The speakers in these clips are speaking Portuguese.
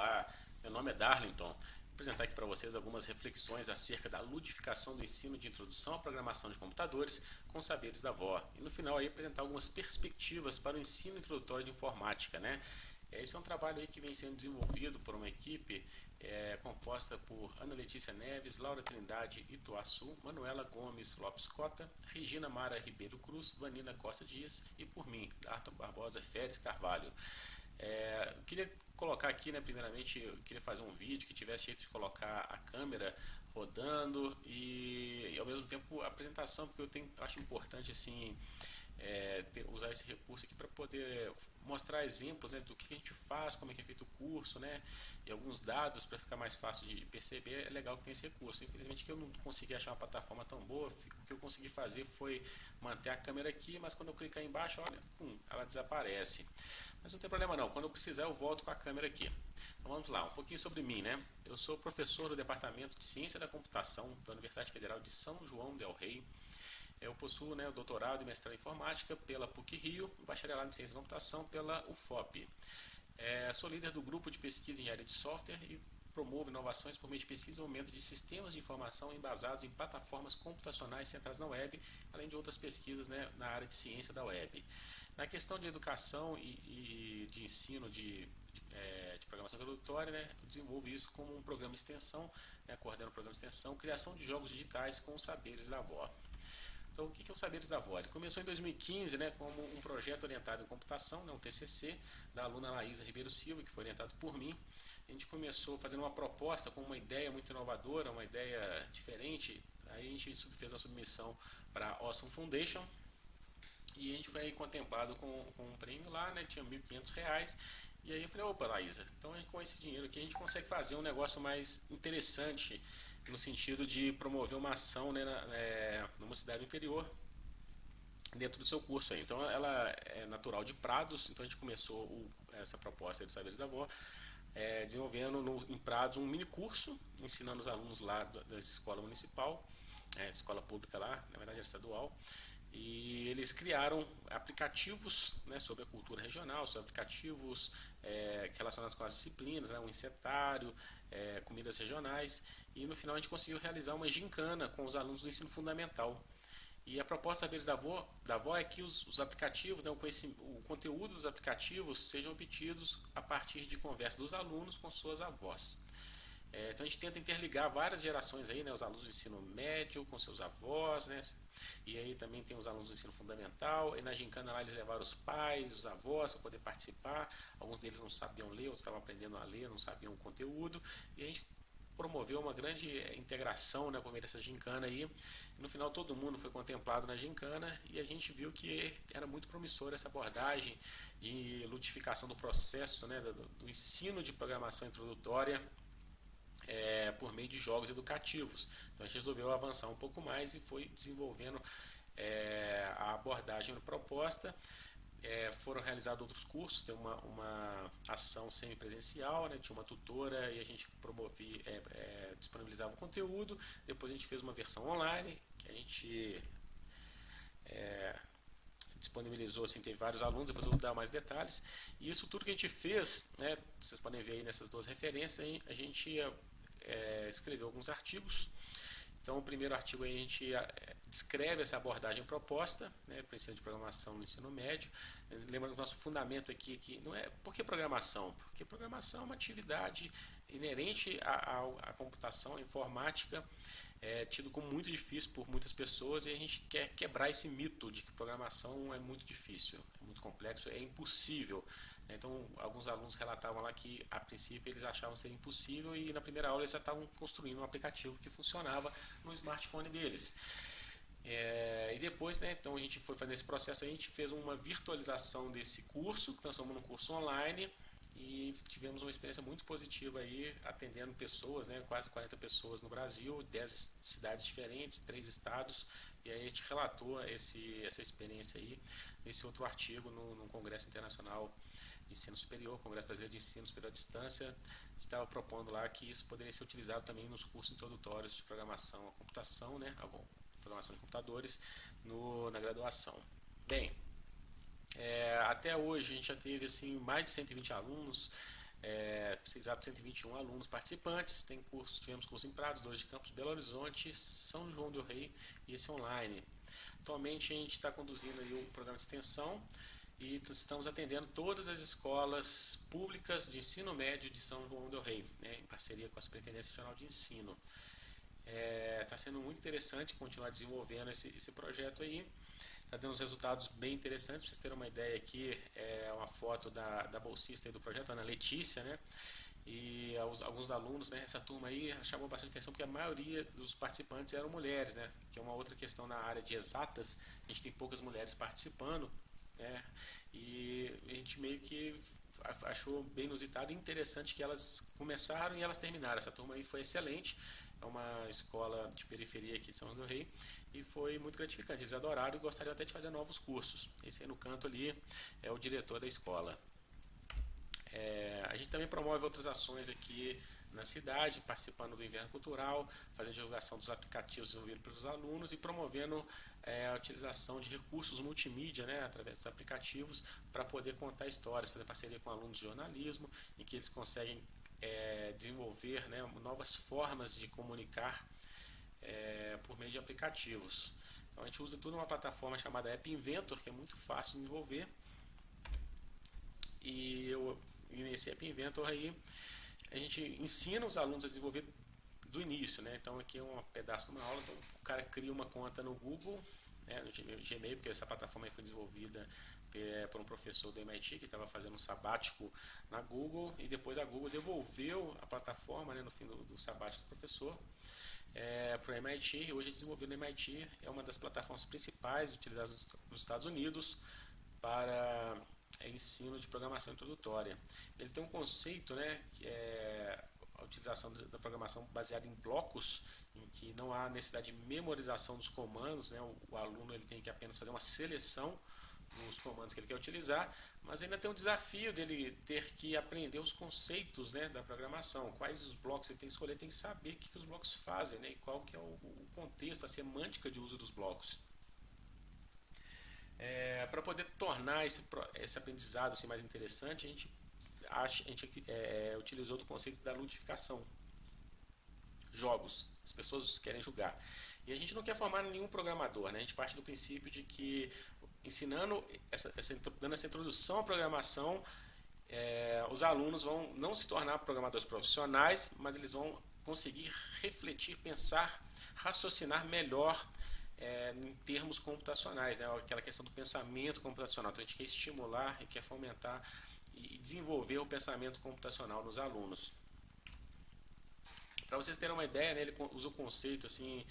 Olá, meu nome é Darlington. Vou apresentar aqui para vocês algumas reflexões acerca da ludificação do ensino de introdução à programação de computadores com saberes da avó. E no final aí apresentar algumas perspectivas para o ensino introdutório de informática, né? Esse é um trabalho aí que vem sendo desenvolvido por uma equipe composta por Ana Letícia Neves, Laura Trindade Ituaçu, Manuela Gomes Lopes Cota, Regina Mara Ribeiro Cruz, Vanina Costa Dias e por mim, Arthur Barbosa Feres Carvalho. Eu queria colocar aqui, né, primeiramente, eu queria fazer um vídeo que tivesse jeito de colocar a câmera rodando e ao mesmo tempo a apresentação, porque eu acho importante assim usar esse recurso aqui para poder mostrar exemplos, né, do que a gente faz, como é que é feito o curso, né, e alguns dados para ficar mais fácil de perceber. É legal que tem esse recurso. Infelizmente que eu não consegui achar uma plataforma tão boa, o que eu consegui fazer foi manter a câmera aqui, mas quando eu clicar embaixo, olha, ela desaparece. Mas não tem problema não, quando eu precisar eu volto com a câmera aqui. Então vamos lá, um pouquinho sobre mim, né? Eu sou professor do Departamento de Ciência da Computação da Universidade Federal de São João del Rei. Eu possuo, né, o doutorado e mestrado em informática pela PUC-Rio, o bacharelado em ciência da computação pela UFOP. Sou líder do grupo de pesquisa em área de software e promovo inovações por meio de pesquisa e desenvolvimento de sistemas de informação embasados em plataformas computacionais centradas na web, além de outras pesquisas, né, na área de ciência da web. Na questão de educação e de ensino de programação introdutória, né, eu desenvolvo isso como um programa de extensão, né, coordeno o programa de extensão, criação de jogos digitais com os saberes da avó. Então, o que é o Saberes da Avó? Ele começou em 2015, né, como um projeto orientado em computação, né, um TCC, da aluna Laísa Ribeiro Silva, que foi orientado por mim. A gente começou fazendo uma proposta com uma ideia muito inovadora, uma ideia diferente. Aí a gente fez a submissão para a Awesome Foundation, e a gente foi contemplado com um prêmio lá, né, tinha R$ 1.500. E aí eu falei, opa, Laísa, então com esse dinheiro aqui a gente consegue fazer um negócio mais interessante, no sentido de promover uma ação, né, numa cidade do interior, dentro do seu curso aí. Então ela é natural de Prados, então a gente começou essa proposta de Saberes da Avó, desenvolvendo em Prados um mini curso, ensinando os alunos lá da escola municipal, escola pública lá, na verdade era estadual, e eles criaram aplicativos, né, sobre a cultura regional, sobre aplicativos relacionados com as disciplinas, né, um insetário, comidas regionais, e no final a gente conseguiu realizar uma gincana com os alunos do ensino fundamental. E a proposta da avó é que os aplicativos, né, o conteúdo dos aplicativos sejam obtidos a partir de conversas dos alunos com suas avós. Então a gente tenta interligar várias gerações aí, né, os alunos do ensino médio com seus avós, né, e aí também tem os alunos do ensino fundamental, e na gincana lá eles levaram os pais, os avós para poder participar. Alguns deles não sabiam ler, outros estavam aprendendo a ler, não sabiam o conteúdo, e a gente promoveu uma grande integração, né, por meio dessa gincana aí. E no final todo mundo foi contemplado na gincana e a gente viu que era muito promissora essa abordagem de ludificação do processo, né, do ensino de programação introdutória por meio de jogos educativos. Então a gente resolveu avançar um pouco mais e foi desenvolvendo a abordagem proposta. Foram realizados outros cursos, tem uma ação semipresencial, né, tinha uma tutora e a gente disponibilizava o conteúdo. Depois a gente fez uma versão online, que a gente disponibilizou, assim, teve vários alunos, depois eu vou dar mais detalhes. E isso tudo que a gente fez, né, vocês podem ver aí nessas duas referências, a gente escreveu alguns artigos. Então, o primeiro artigo aí a gente descreve essa abordagem proposta, né, para o ensino de programação no ensino médio. Lembrando que o nosso fundamento aqui que não é por que programação? Porque programação é uma atividade inerente à computação, à informática, tido como muito difícil por muitas pessoas, e a gente quer quebrar esse mito de que programação é muito difícil, é muito complexo, é impossível. Então, alguns alunos relatavam lá que, a princípio, eles achavam ser impossível e na primeira aula eles já estavam construindo um aplicativo que funcionava no smartphone deles. E depois, né, então a gente foi fazendo esse processo, a gente fez uma virtualização desse curso, que transformou num curso online, e tivemos uma experiência muito positiva aí, atendendo pessoas, né, quase 40 pessoas no Brasil, 10 cidades diferentes, 3 estados, e aí a gente relatou essa experiência aí nesse outro artigo no Congresso Internacional de Ensino Superior, Congresso Brasileiro de Ensino Superior à Distância. A gente estava propondo lá que isso poderia ser utilizado também nos cursos introdutórios de programação à computação, né, programação de computadores, na graduação. Bem, até hoje a gente já teve assim, mais de 120 alunos, precisava de 121 alunos participantes. Tivemos curso em Prados, 2 de Campos, Belo Horizonte, São João del Rei e esse online. Atualmente a gente está conduzindo aí o programa de extensão e estamos atendendo todas as escolas públicas de ensino médio de São João del Rei, né, em parceria com a Superintendência Regional de Ensino. Está sendo muito interessante continuar desenvolvendo esse projeto aí. Está dando uns resultados bem interessantes. Para vocês terem uma ideia aqui, é uma foto da bolsista aí do projeto, Ana Letícia, né? E alguns alunos, né? Essa turma aí chamou bastante atenção porque a maioria dos participantes eram mulheres, né? Que é uma outra questão na área de exatas. A gente tem poucas mulheres participando, né? E a gente meio que achou bem inusitado e interessante que elas começaram e elas terminaram. Essa turma aí foi excelente. É uma escola de periferia aqui de São João del Rei e foi muito gratificante. Eles adoraram e gostariam até de fazer novos cursos. Esse aí no canto ali é o diretor da escola. A gente também promove outras ações aqui na cidade, participando do Inverno Cultural, fazendo divulgação dos aplicativos desenvolvidos pelos alunos e promovendo a utilização de recursos multimídia, né, através dos aplicativos, para poder contar histórias, fazer parceria com alunos de jornalismo, em que eles conseguem desenvolver, né, novas formas de comunicar por meio de aplicativos. Então a gente usa tudo numa plataforma chamada App Inventor, que é muito fácil de desenvolver. E nesse App Inventor aí a gente ensina os alunos a desenvolver do início, né? Então aqui é um pedaço de uma aula, então o cara cria uma conta no Google, né, no Gmail, porque essa plataforma foi desenvolvida por um professor do MIT que estava fazendo um sabático na Google e depois a Google devolveu a plataforma, né, no fim do sabático do professor para o MIT. Hoje é desenvolvido no MIT, é uma das plataformas principais utilizadas nos Estados Unidos para ensino de programação introdutória. Ele tem um conceito, né, que é a utilização da programação baseada em blocos, em que não há necessidade de memorização dos comandos, né, o aluno ele tem que apenas fazer uma seleção dos comandos que ele quer utilizar, mas ainda tem o desafio dele ter que aprender os conceitos, né, da programação, quais os blocos ele tem que escolher, tem que saber o que os blocos fazem, né, e qual que é o contexto, a semântica de uso dos blocos. Para poder tornar esse aprendizado assim, mais interessante, a gente utilizou do conceito da ludificação. Jogos, as pessoas querem jogar. E a gente não quer formar nenhum programador, né? A gente parte do princípio de que ensinando, dando essa introdução à programação, os alunos vão não se tornar programadores profissionais, mas eles vão conseguir refletir, pensar, raciocinar melhor em termos computacionais, né? Aquela questão do pensamento computacional. Então a gente quer estimular e quer fomentar e desenvolver o pensamento computacional nos alunos. Para vocês terem uma ideia, né, ele usa o conceito assim,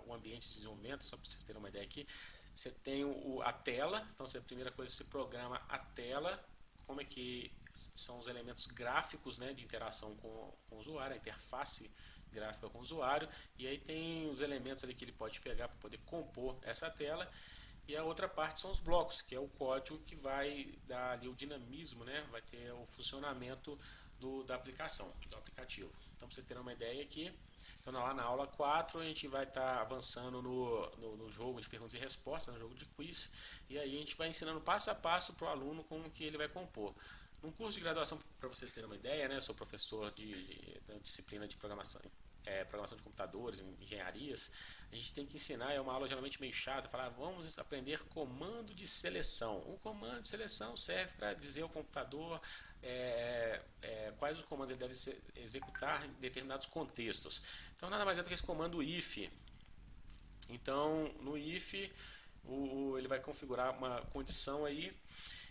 o ambiente de desenvolvimento, só para vocês terem uma ideia aqui. Você tem a tela, então a primeira coisa você programa a tela, como é que são os elementos gráficos, né, de interação com o usuário, a interface gráfica com o usuário, e aí tem os elementos ali que ele pode pegar para poder compor essa tela, e a outra parte são os blocos, que é o código que vai dar ali o dinamismo, né, vai ter o funcionamento da aplicação, do aplicativo. Então, para vocês terem uma ideia aqui, então lá na aula 4 a gente vai estar avançando no jogo de perguntas e respostas, no jogo de quiz, e aí a gente vai ensinando passo a passo para o aluno como que ele vai compor. Num curso de graduação, para vocês terem uma ideia, né, eu sou professor da disciplina de programação de computadores, engenharias, a gente tem que ensinar, é uma aula geralmente meio chata, falar, vamos aprender comando de seleção. Um comando de seleção serve para dizer ao computador quais os comandos ele deve executar em determinados contextos. Então nada mais é do que esse comando if. Então no if ele vai configurar uma condição aí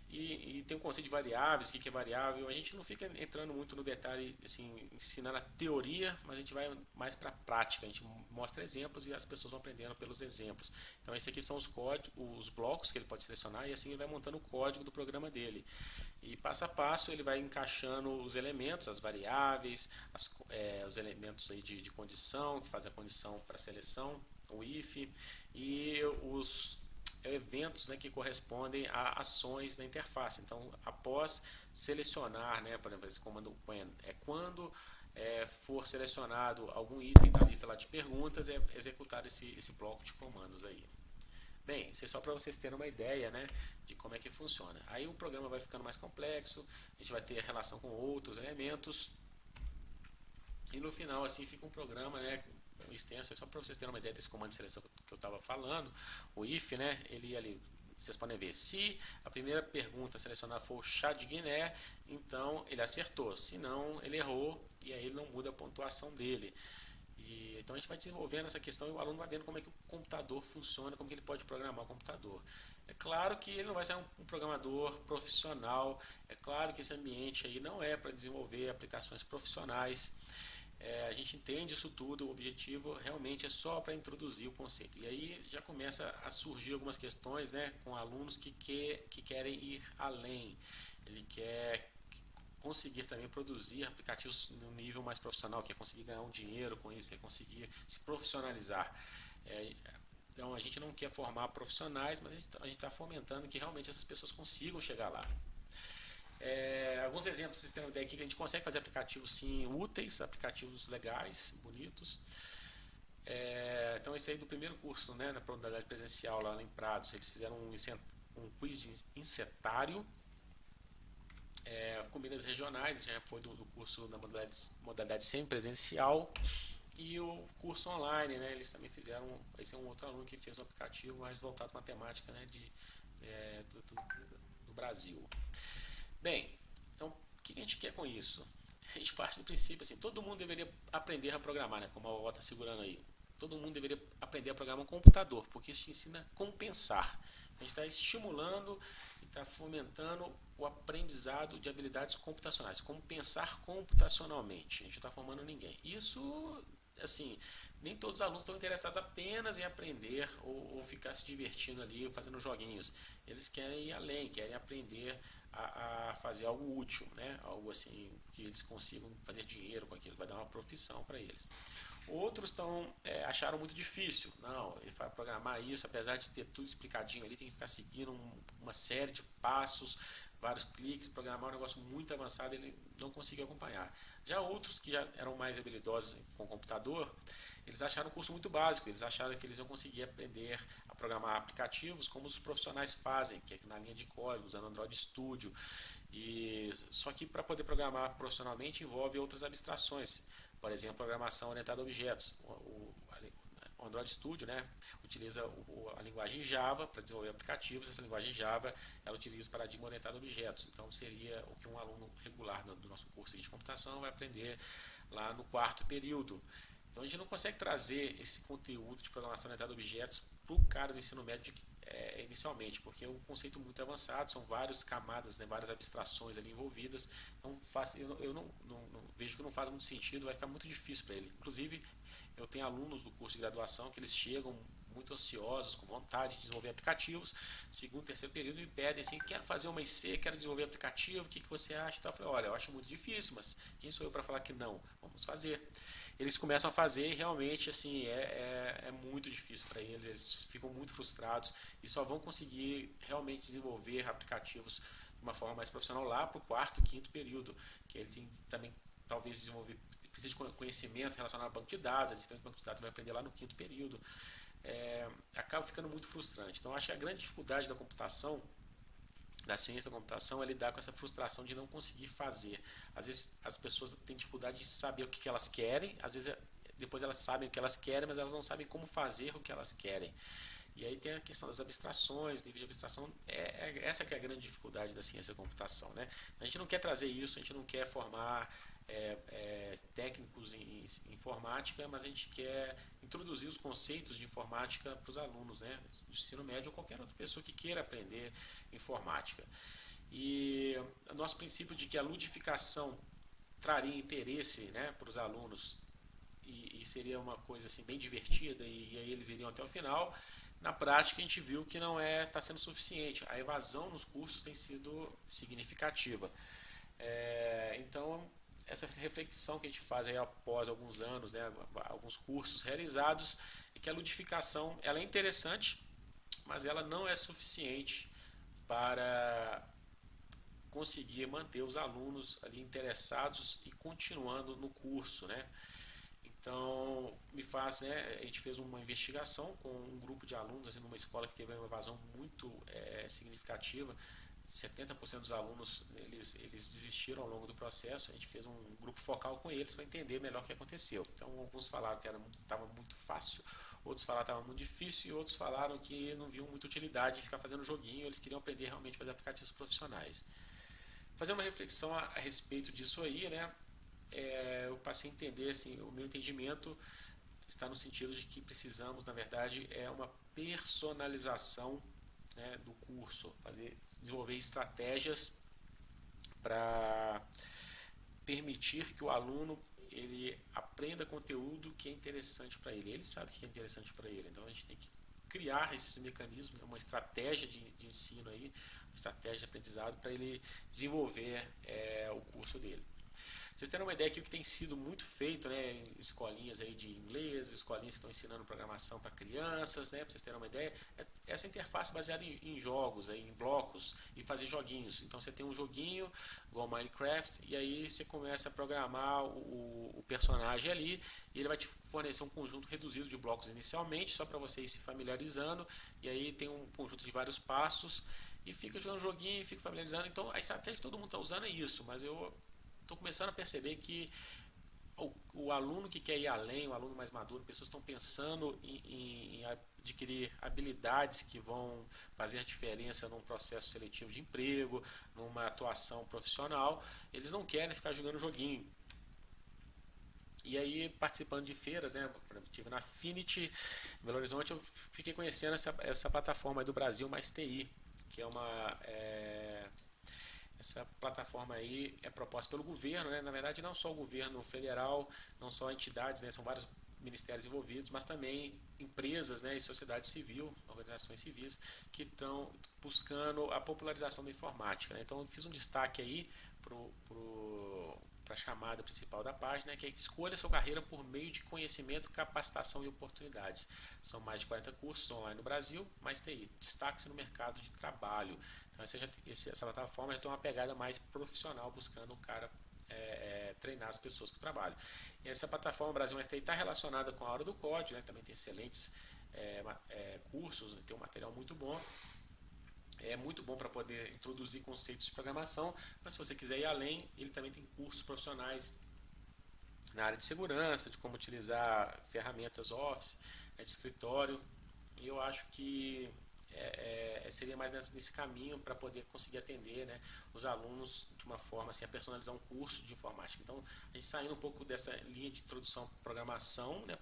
e tem um conceito de variáveis, o que é variável. A gente não fica entrando muito no detalhe, assim, ensinando a teoria, mas a gente vai mais para a prática. A gente mostra exemplos e as pessoas vão aprendendo pelos exemplos. Então, esses aqui são os blocos que ele pode selecionar e assim ele vai montando o código do programa dele. E passo a passo ele vai encaixando os elementos, as variáveis, os elementos aí de condição, que fazem a condição para a seleção, o if, e os eventos, né, que correspondem a ações na interface. Então, após selecionar, né, por exemplo, esse comando when, quando for selecionado algum item da lista lá de perguntas, é executar esse bloco de comandos aí. Bem, isso é só para vocês terem uma ideia, né, de como é que funciona. Aí o programa vai ficando mais complexo, a gente vai ter a relação com outros elementos, e no final assim fica um programa, né, extenso. É só para vocês terem uma ideia desse comando de seleção que eu estava falando. O if, né, ele ali, vocês podem ver, se a primeira pergunta selecionada for o chá de Guiné, então ele acertou, se não ele errou, e aí ele não muda a pontuação dele. Então a gente vai desenvolvendo essa questão e o aluno vai vendo como é que o computador funciona, como que ele pode programar o computador. É claro que ele não vai ser um programador profissional, é claro que esse ambiente aí não é para desenvolver aplicações profissionais. A gente entende isso tudo, o objetivo realmente é só para introduzir o conceito. E aí já começa a surgir algumas questões, né, com alunos que querem ir além. Ele quer conseguir também produzir aplicativos no nível mais profissional, que é conseguir ganhar um dinheiro com isso, é conseguir se profissionalizar. Então a gente não quer formar profissionais, mas a gente está fomentando que realmente essas pessoas consigam chegar lá. Alguns exemplos, vocês têm uma ideia aqui que a gente consegue fazer aplicativos sim úteis, aplicativos legais, bonitos. Então esse aí do primeiro curso, né, na modalidade presencial lá em Prados, eles fizeram um quiz de insetário, comidas regionais, já foi do curso na modalidade semipresencial, e o curso online, né, eles também fizeram, esse é um outro aluno que fez um aplicativo mais voltado para matemática, né, do Brasil. Bem, então o que a gente quer com isso? A gente parte do princípio assim, todo mundo deveria aprender a programar, né, como a Ó está segurando aí. Todo mundo deveria aprender a programar um computador, porque isso te ensina como pensar. A gente está estimulando e está fomentando o aprendizado de habilidades computacionais, como pensar computacionalmente. A gente não está formando ninguém. Isso, assim, nem todos os alunos estão interessados apenas em aprender ou ficar se divertindo ali, fazendo joguinhos. Eles querem ir além, querem aprender a fazer algo útil, né? Algo assim que eles consigam fazer dinheiro com aquilo, vai dar uma profissão para eles. Outros acharam muito difícil. Não, ele vai programar isso, apesar de ter tudo explicadinho ali, tem que ficar seguindo uma série de passos, vários cliques, programar um negócio muito avançado, ele não conseguiu acompanhar. Já outros que já eram mais habilidosos com o computador, eles acharam o curso muito básico, eles acharam que eles iam conseguir aprender a programar aplicativos como os profissionais fazem, que é na linha de código, usando Android Studio. Só que para poder programar profissionalmente envolve outras abstrações. Por exemplo, programação orientada a objetos. O Android Studio, né, utiliza a linguagem Java para desenvolver aplicativos. Essa linguagem Java ela utiliza o paradigma orientado a objetos. Então, seria o que um aluno regular do nosso curso de computação vai aprender lá no quarto período. Então, a gente não consegue trazer esse conteúdo de programação orientada a objetos para o cara do ensino médio inicialmente, porque é um conceito muito avançado, são várias camadas, né, várias abstrações ali envolvidas. Então, eu não vejo que não faz muito sentido, vai ficar muito difícil para ele. Inclusive, eu tenho alunos do curso de graduação que eles chegam muito ansiosos, com vontade de desenvolver aplicativos, segundo, terceiro período, me pedem assim, quero fazer uma IC, quero desenvolver aplicativo, o que você acha? Eu falei, olha, eu acho muito difícil, mas quem sou eu para falar que não? Vamos fazer. Eles começam a fazer e realmente assim, é muito difícil para eles ficam muito frustrados e só vão conseguir realmente desenvolver aplicativos de uma forma mais profissional lá para o quarto, quinto período, que ele tem também talvez desenvolver, precisa de conhecimento relacionado ao banco de dados, esse banco de dados vai aprender lá no quinto período. Acaba ficando muito frustrante. Então, acho que a grande dificuldade da computação, da ciência da computação, é lidar com essa frustração de não conseguir fazer. Às vezes, as pessoas têm dificuldade de saber o que elas querem, às vezes, depois elas sabem o que elas querem, mas elas não sabem como fazer o que elas querem. E aí tem a questão das abstrações, nível de abstração, essa que é a grande dificuldade da ciência da computação, né? A gente não quer trazer isso, a gente não quer formar técnicos em informática, mas a gente quer introduzir os conceitos de informática para os alunos, né, do ensino médio ou qualquer outra pessoa que queira aprender informática. E o nosso princípio de que a ludificação traria interesse, né, para os alunos e seria uma coisa assim, bem divertida e aí eles iriam até o final. Na prática, a gente viu que não está sendo suficiente. A evasão nos cursos tem sido significativa. Então, essa reflexão que a gente faz aí após alguns anos, né, alguns cursos realizados, é que a ludificação ela é interessante, mas ela não é suficiente para conseguir manter os alunos ali interessados e continuando no curso, né? Então, me faz, né, a gente fez uma investigação com um grupo de alunos, assim, numa escola que teve uma evasão muito significativa. 70% dos alunos eles desistiram ao longo do processo. A gente fez um grupo focal com eles para entender melhor o que aconteceu. Então, alguns falaram que estava muito fácil, outros falaram que estava muito difícil, e outros falaram que não viam muita utilidade em ficar fazendo joguinho, eles queriam aprender realmente a fazer aplicativos profissionais. Fazendo uma reflexão a respeito disso aí, né, eu passei a entender, assim, o meu entendimento está no sentido de que precisamos, na verdade, uma personalização, né, do curso, desenvolver estratégias para permitir que o aluno ele aprenda conteúdo que é interessante para ele. Ele sabe o que é interessante para ele, então a gente tem que criar esses mecanismos, uma estratégia de ensino aí, uma estratégia de aprendizado para ele desenvolver o curso dele. Vocês terem uma ideia aqui o que tem sido muito feito, né, em escolinhas aí de inglês, escolinhas que estão ensinando programação para crianças, né, para vocês terem uma ideia, essa interface baseada em jogos, aí, em blocos, e fazer joguinhos. Então você tem um joguinho igual Minecraft, e aí você começa a programar o personagem ali, e ele vai te fornecer um conjunto reduzido de blocos inicialmente, só para você ir se familiarizando, e aí tem um conjunto de vários passos, e fica jogando joguinho, e fica familiarizando. Então a estratégia que todo mundo está usando é isso, mas eu estou começando a perceber que o aluno que quer ir além, o aluno mais maduro, pessoas estão pensando em adquirir habilidades que vão fazer a diferença num processo seletivo de emprego, numa atuação profissional. Eles não querem ficar jogando joguinho. E aí, participando de feiras, né? Estive na Affinity, em Belo Horizonte, eu fiquei conhecendo essa plataforma aí do Brasil Mais TI, que é essa plataforma aí é proposta pelo governo, né? Na verdade, não só o governo federal, não só entidades, né? São vários ministérios envolvidos, mas também empresas, né? E sociedade civil, organizações civis, que estão buscando a popularização da informática, né? Então, eu fiz um destaque aí para a chamada principal da página, que é escolha sua carreira por meio de conhecimento, capacitação e oportunidades. São mais de 40 cursos online no Brasil, mais TI. Destaque-se no mercado de trabalho. Então, essa plataforma já tem uma pegada mais profissional, buscando um cara treinar as pessoas para o trabalho. E essa plataforma Brasil Mais TI está relacionada com a Hora do Código, né? Também tem excelentes cursos, tem um material muito bom. É muito bom para poder introduzir conceitos de programação, mas se você quiser ir além, ele também tem cursos profissionais na área de segurança, de como utilizar ferramentas Office, de escritório, e eu acho que seria mais nesse caminho para poder conseguir atender, né, os alunos de uma forma assim, a personalizar um curso de informática. Então, a gente saindo um pouco dessa linha de introdução à programação, né,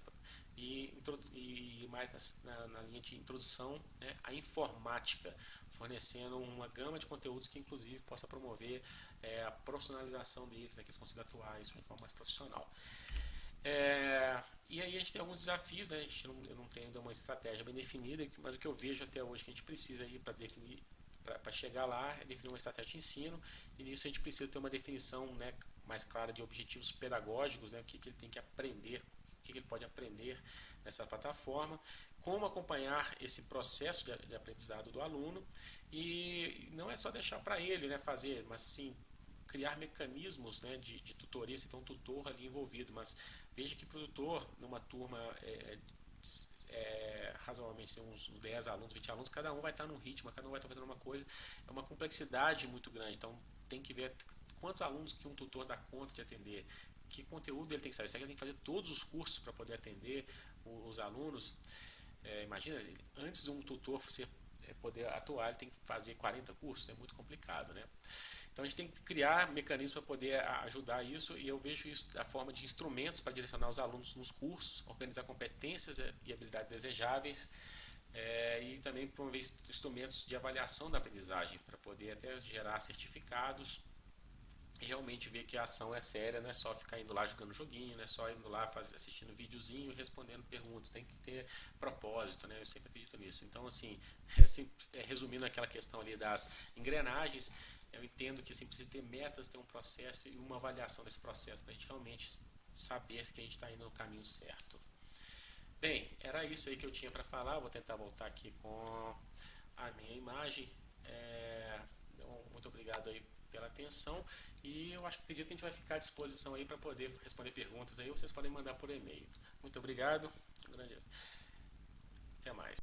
e mais na linha de introdução, né, à informática, fornecendo uma gama de conteúdos que inclusive possa promover a profissionalização deles, né, que eles consigam atuar isso de uma forma mais profissional. E aí a gente tem alguns desafios, né? Eu não tenho ainda uma estratégia bem definida, mas o que eu vejo até hoje que a gente precisa ir para definir, para chegar lá, é definir uma estratégia de ensino, e nisso a gente precisa ter uma definição, né, mais clara de objetivos pedagógicos, né, o que ele tem que aprender, o que ele pode aprender nessa plataforma, como acompanhar esse processo de aprendizado do aluno, e não é só deixar para ele, né, fazer, mas sim criar mecanismos, né, de tutoria, se tem um tutor ali envolvido, mas veja que para o tutor, numa turma razoavelmente uns 10 alunos, 20 alunos, cada um vai estar num ritmo, cada um vai estar fazendo uma coisa, é uma complexidade muito grande, então tem que ver quantos alunos que um tutor dá conta de atender, que conteúdo ele tem que saber, será que ele tem que fazer todos os cursos para poder atender os alunos? Imagina, antes de um tutor poder atuar, ele tem que fazer 40 cursos, é muito complicado, né? Então a gente tem que criar mecanismos para poder ajudar isso, e eu vejo isso da forma de instrumentos para direcionar os alunos nos cursos, organizar competências e habilidades desejáveis, e também promover instrumentos de avaliação da aprendizagem, para poder até gerar certificados e realmente ver que a ação é séria, não é só ficar indo lá jogando joguinho, não é só indo lá assistindo videozinho e respondendo perguntas, tem que ter propósito, né? Eu sempre acredito nisso. Então, assim, resumindo aquela questão ali das engrenagens, eu entendo que assim, precisa ter metas, ter um processo e uma avaliação desse processo, para a gente realmente saber que a gente está indo no caminho certo. Bem, era isso aí que eu tinha para falar, vou tentar voltar aqui com a minha imagem. Então, muito obrigado aí pela atenção e eu acredito que a gente vai ficar à disposição aí para poder responder perguntas aí, vocês podem mandar por e-mail. Muito obrigado, até mais.